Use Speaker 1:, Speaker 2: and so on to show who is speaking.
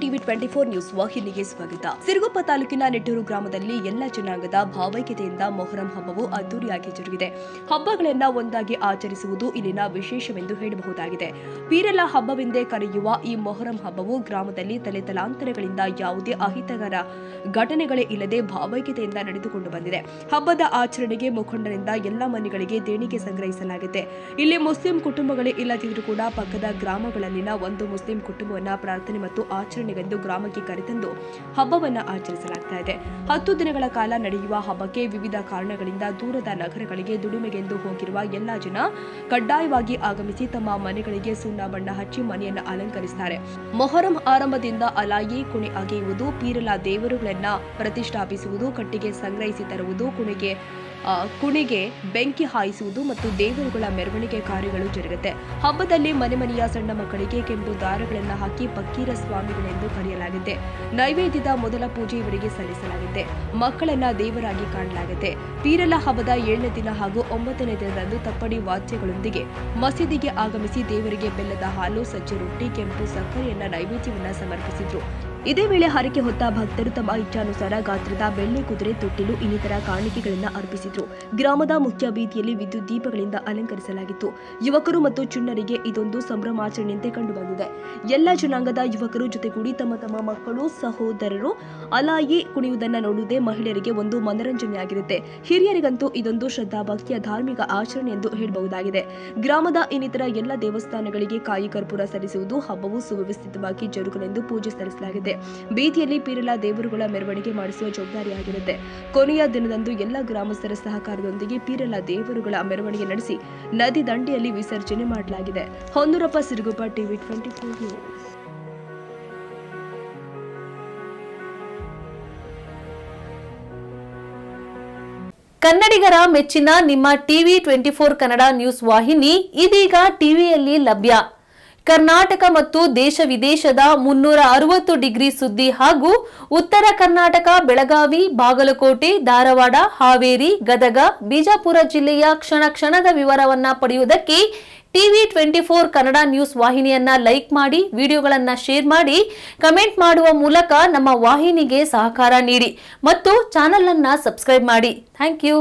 Speaker 1: TV 24 news ವಾಹಿನಿಗೆ ಸ್ವಾಗತ. ಸಿರುಗುಪ್ಪ ತಾಲೂಕಿನ ನಿಟ್ಟೂರು ಗ್ರಾಮದಲ್ಲಿ ಎಲ್ಲ ಜನಾಂಗದ ಭಾವೈಕ್ಯತೆಯಿಂದ ಮೊಹರಂ ಹಬ್ಬವು ಅದ್ದೂರಿಯಾಗಿ ಜರುಗಿದೆ. ಹಬ್ಬಗಳನ್ನ ಒಂದಾಗಿ ಆಚರಿಸುವುದು ಇಲ್ಲಿನ ವಿಶೇಷವೆಂದು ಹೇಳಬಹುದಾಗಿದೆ. ಪೀರಲ ಹಬ್ಬವೆಂದೇ ಕರೆಯುವ ಈ ಮೊಹರಂ ಹಬ್ಬವು ಗ್ರಾಮದಲ್ಲಿ ತಲೆತಲಾಂತರಗಳಿಂದ ಯಾವುದೇ ಅಹಿತಕರ ಘಟನೆಗಳೇ ಇಲ್ಲದೆ ಭಾವೈಕ್ಯತೆಯಿಂದ ನಡೆದುಕೊಂಡು ಬಂದಿದೆ. ಹಬ್ಬದ ಆಚರಣೆಗೆ ಮುಖಂಡರಿಂದ ಎಲ್ಲ ಮನೆಗಳಿಗೆ ದೇಣಿಗೆ ಸಂಗ್ರಹಿಸಲಾಗಿದೆ. ಇಲ್ಲಿ ಮುಸ್ಲಿಂ ಕುಟುಂಬಗಳೇ ಇಲ್ಲದಿದ್ದರೂ ಕೂಡ ಪಕ್ಕದ ಗ್ರಾಮಗಳಲ್ಲಿನ ಒಂದು ಮುಸ್ಲಿಂ ಕುಟುಂಬವನ್ನ ಪ್ರಾರ್ಥನೆ ಮತ್ತು ಆಚರಣೆಗೆಂದು ಗ್ರಾಮಕ್ಕೆ ಕರೆತಂದು ಹಬ್ಬವನ್ನ ಆಚರಿಸಲಾಗ್ತಾ ಇದೆ. 10 ದಿನಗಳ ಕಾಲ ನಡೆಯುವ ಹಬ್ಬಕ್ಕೆ ವಿವಿಧ ಕಾರಣಗಳಿಂದ ದೂರದ ನಗರಗಳಿಗೆ ದುಡಿಮೆಗೆಂದು ಹೋಗಿರುವ ಎಲ್ಲಾ ಜನ ಕಡ್ಡಾಯವಾಗಿ ಆಗಮಿಸಿ ತಮ್ಮ ಮನೆಗಳಿಗೆ ಸುಣ್ಣ ಬಣ್ಣ ಹಚ್ಚಿ ಮನೆಯನ್ನು ಅಲಂಕರಿಸುತ್ತಾರೆ. ಮೊಹರಂ ಆರಂಭದಿಂದ ಅಲಾಯಿ ಕುಣಿ ಅಗೆಯುವುದು, ಪೀರಲ ದೇವರುಗಳನ್ನ ಪ್ರತಿಷ್ಠಾಪಿಸುವುದು, ಕಟ್ಟಿಗೆ ಸಂಗ್ರಹಿಸಿ ತರುವುದು, ಕುಣಿಗೆ ಬೆಂಕಿ ಹಾಯಿಸುವುದು ಮತ್ತು ದೇವರುಗಳ ಮೆರವಣಿಗೆ ಕಾರ್ಯಗಳು ಜರುಗುತ್ತೆ. ಹಬ್ಬದಲ್ಲಿ ಮನೆಯ ಸಣ್ಣ ಮಕ್ಕಳಿಗೆ ಕೆಂಪು ದಾರಗಳನ್ನು ಹಾಕಿ ಫಕೀರ ಸ್ವಾಮಿಗಳೆಂದು ಕರೆಯಲಾಗುತ್ತೆ. ನೈವೇದ್ಯದ ಮೊದಲ ಪೂಜೆ ಇವರಿಗೆ ಸಲ್ಲಿಸಲಾಗುತ್ತೆ. ಮಕ್ಕಳನ್ನ ದೇವರಾಗಿ ಕಾಣಲಾಗುತ್ತೆ. ಪೀರಲ ಹಬ್ಬದ 7ನೇ ದಿನ ಹಾಗೂ 9ನೇ ದಿನದಂದು ತಪ್ಪಡಿ ವಾದ್ಯಗಳೊಂದಿಗೆ ಮಸೀದಿಗೆ ಆಗಮಿಸಿ ದೇವರಿಗೆ ಬೆಲ್ಲದ ಹಾಲು, ಸಜ್ಜೆ ರೊಟ್ಟಿ, ಕೆಂಪು ಸಕ್ಕರೆಯನ್ನ ನೈವೇದ್ಯವನ್ನ ಸಮರ್ಪಿಸಿದ್ರು. ಇದೇ ವೇಳೆ ಹರಕೆ ಹೊತ್ತ ಭಕ್ತರು ತಮ್ಮ ಇಚ್ಛಾನುಸಾರ ಗಾತ್ರದ ಬೆಳ್ಳಿ ಕುದುರೆ, ತೊಟ್ಟಿಲು ಇನ್ನಿತರ ಕಾಣಿಕೆಗಳನ್ನು ಅರ್ಪಿಸಿದ್ರು. ಗ್ರಾಮದ ಮುಖ್ಯ ಬೀದಿಯಲ್ಲಿ ವಿದ್ಯುತ್ ದೀಪಗಳಿಂದ ಅಲಂಕರಿಸಲಾಗಿತ್ತು. ಯುವಕರು ಮತ್ತು ಚಿಣ್ಣರಿಗೆ ಇದೊಂದು ಸಂಭ್ರಮಾಚರಣೆಯಂತೆ ಕಂಡುಬಂದಿದೆ. ಎಲ್ಲ ಜನಾಂಗದ ಯುವಕರು ಜೊತೆಗೂಡಿ ತಮ್ಮ ತಮ್ಮ ಮಕ್ಕಳು, ಸಹೋದರರು ಅಲಾಯಿ ಕುಣಿಯುವುದನ್ನು ನೋಡುವುದೇ ಮಹಿಳೆಯರಿಗೆ ಒಂದು ಮನರಂಜನೆಯಾಗಿರುತ್ತೆ. ಹಿರಿಯರಿಗಂತೂ ಇದೊಂದು ಶ್ರದ್ಧಾಭಕ್ತಿಯ ಧಾರ್ಮಿಕ ಆಚರಣೆ ಎಂದು ಹೇಳಬಹುದಾಗಿದೆ. ಗ್ರಾಮದ ಇನ್ನಿತರ ಎಲ್ಲ ದೇವಸ್ಥಾನಗಳಿಗೆ ಕಾಯಿ ಕರ್ಪೂರ ಸಲ್ಲಿಸುವುದು, ಹಬ್ಬವು ಸುವ್ಯವಸ್ಥಿತವಾಗಿ ಜರುಗಲೆಂದು ಪೂಜೆ ಸಲ್ಲಿಸಲಾಗಿದೆ. ಬೀದಿಯಲ್ಲಿ ಪೀರಲ ದೇವರುಗಳ ಮೆರವಣಿಗೆ ಮಾಡಿಸುವ ಜವಾಬ್ದಾರಿಯಾಗಿರುತ್ತೆ. ಕೊನೆಯ ದಿನದಂದು ಎಲ್ಲ ಗ್ರಾಮಸ್ಥರ ಸಹಕಾರದೊಂದಿಗೆ ಪೀರಲ ದೇವರುಗಳ ಮೆರವಣಿಗೆ ನಡೆಸಿ ನದಿ ದಂಡೆಯಲ್ಲಿ ವಿಸರ್ಜನೆ ಮಾಡಲಾಗಿದೆ. Honnurappa, Siruguppa, TV 24 news.
Speaker 2: ಕನ್ನಡಿಗರ ಮೆಚ್ಚಿನ ನಿಮ್ಮ ಟಿವಿ 24 ಕನ್ನಡ ನ್ಯೂಸ್ ವಾಹಿನಿ ಇದೀಗ ಟಿವಿಯಲ್ಲಿ ಲಭ್ಯ. ಕರ್ನಾಟಕ ಮತ್ತು ದೇಶ ವಿದೇಶದ 360 ಡಿಗ್ರಿ ಸುದ್ದಿ ಹಾಗೂ ಉತ್ತರ ಕರ್ನಾಟಕ, ಬೆಳಗಾವಿ, ಬಾಗಲಕೋಟೆ, ಧಾರವಾಡ, ಹಾವೇರಿ, ಗದಗ, ಬಿಜಾಪುರ ಜಿಲ್ಲೆಯ ಕ್ಷಣ ಕ್ಷಣದ ವಿವರವನ್ನ ಪಡೆಯುವುದಕ್ಕೆ ಟಿವಿ 24 ಕನ್ನಡ ನ್ಯೂಸ್ ವಾಹಿನಿಯನ್ನ ಲೈಕ್ ಮಾಡಿ, ವಿಡಿಯೋಗಳನ್ನ ಶೇರ್ ಮಾಡಿ, ಕಮೆಂಟ್ ಮಾಡುವ ಮೂಲಕ ನಮ್ಮ ವಾಹಿನಿಗೆ ಸಹಕಾರ ನೀಡಿ ಮತ್ತು ಚಾನೆಲ್ ಅನ್ನ ಸಬ್ಸ್ಕ್ರೈಬ್ ಮಾಡಿ. Thank you.